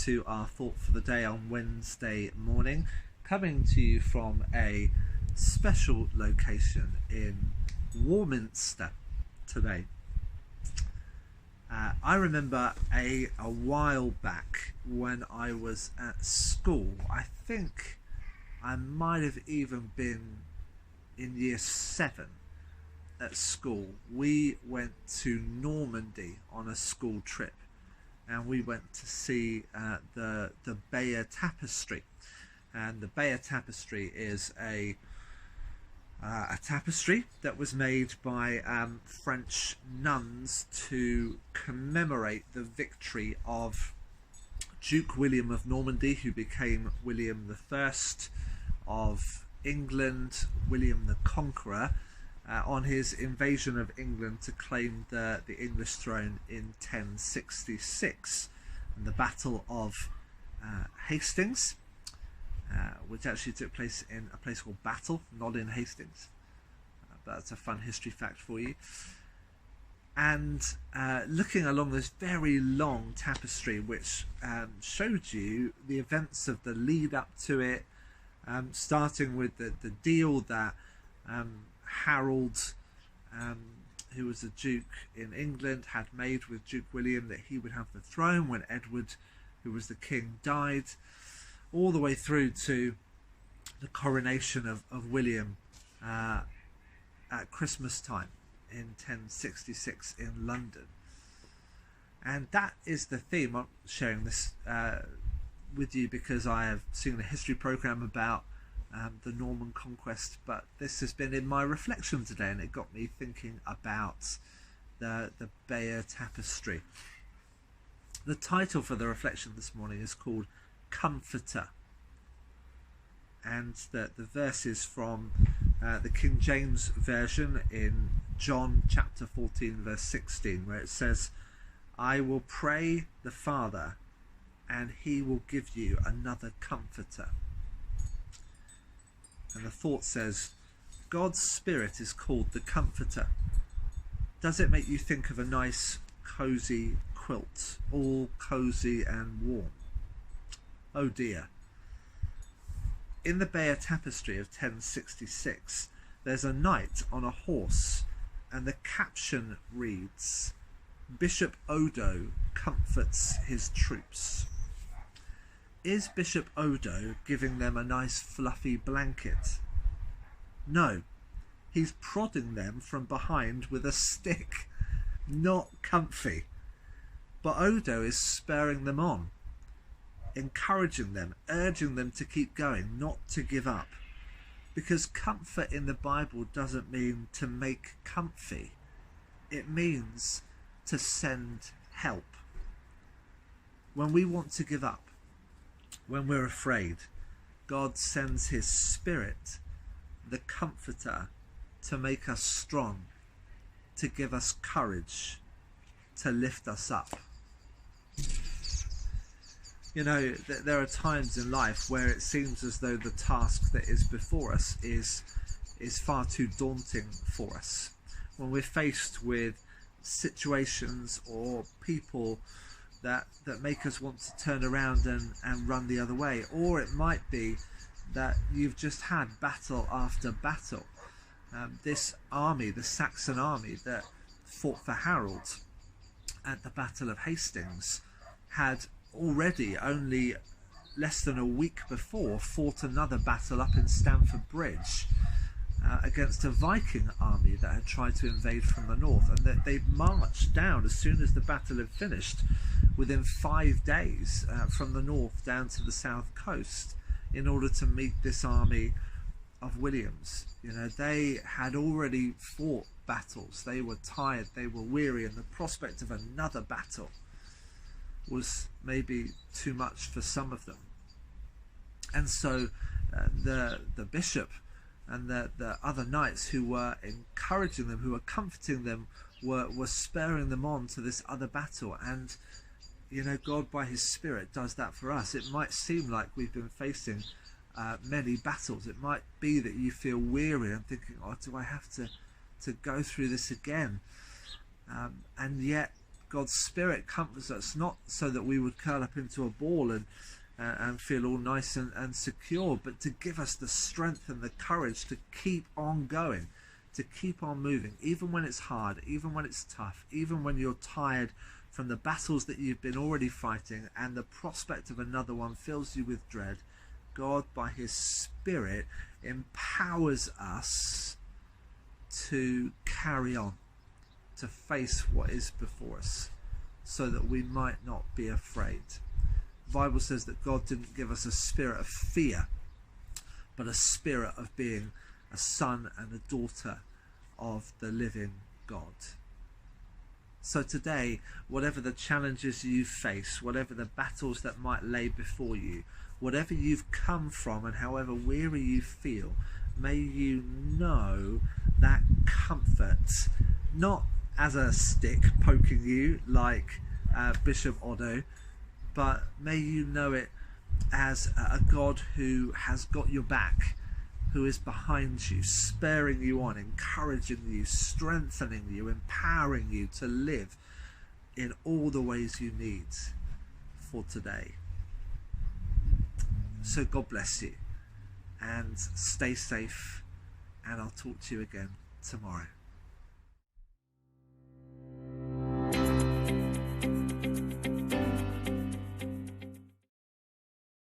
to our thought for the day on Wednesday morning, coming to you from a special location in Warminster today. I remember a while back when I was at school, I think I might have even been in year 7 at school. We went to Normandy on a school trip, and we went to see the Bayeux Tapestry. And the Bayeux Tapestry is a tapestry that was made by French nuns to commemorate the victory of Duke William of Normandy, who became William I of England, William the Conqueror, on his invasion of England to claim the English throne in 1066, and the Battle of Hastings, which actually took place in a place called Battle, not in Hastings. But that's a fun history fact for you. And looking along this very long tapestry, which showed you the events of the lead up to it, starting with the deal that Harold, who was a duke in England, had made with Duke William, that he would have the throne when Edward, who was the king, died, all the way through to the coronation of William at Christmas time in 1066 in London. And that is the theme. I'm sharing this with you because I have seen a history program about the Norman conquest, but this has been in my reflection today, and it got me thinking about the Bayeux Tapestry. The title for the reflection this morning is called Comforter, and the verse is from the King James Version in John chapter 14 verse 16, where it says, "I will pray the Father, and he will give you another comforter." And the thought says, God's Spirit is called the Comforter. Does it make you think of a nice cozy quilt, all cozy and warm? Oh dear. In the Bayeux Tapestry of 1066, there's a knight on a horse, and the caption reads, "Bishop Odo comforts his troops." Is Bishop Odo giving them a nice fluffy blanket? No, he's prodding them from behind with a stick. Not comfy. But Odo is spurring them on, encouraging them, urging them to keep going, not to give up. Because comfort in the Bible doesn't mean to make comfy. It means to send help. When we want to give up, when we're afraid, God sends his Spirit, the Comforter, to make us strong, to give us courage, to lift us up. You know, there are times in life where it seems as though the task that is before us is far too daunting for us. When we're faced with situations or people that make us want to turn around and run the other way. Or it might be that you've just had battle after battle. This army, the Saxon army that fought for Harold at the Battle of Hastings, had already, only less than a week before, fought another battle up in Stamford Bridge against a Viking army that had tried to invade from the north, and that they marched down as soon as the battle had finished, within 5 days, from the north down to the south coast, in order to meet this army of William's. You know, they had already fought battles, they were tired, they were weary, and the prospect of another battle was maybe too much for some of them. And so the bishop and the other knights who were encouraging them, who were comforting them, were spurring them on to this other battle. And you know, God by his Spirit does that for us. It might seem like we've been facing many battles. It might be that you feel weary and thinking, oh, do I have to go through this again? And yet God's Spirit comforts us, not so that we would curl up into a ball and feel all nice and secure, but to give us the strength and the courage to keep on going, to keep on moving, even when it's hard, even when it's tough, even when you're tired from the battles that you've been already fighting and the prospect of another one fills you with dread. God, by his Spirit, empowers us to carry on, to face what is before us, so that we might not be afraid. The Bible says that God didn't give us a spirit of fear, but a spirit of being a son and a daughter of the living God. So today, whatever the challenges you face, whatever the battles that might lay before you, whatever you've come from and however weary you feel, may you know that comfort, not as a stick poking you like Bishop Otto, but may you know it as a God who has got your back, who is behind you, spurring you on, encouraging you, strengthening you, empowering you to live in all the ways you need for today. So God bless you, and stay safe, and I'll talk to you again tomorrow.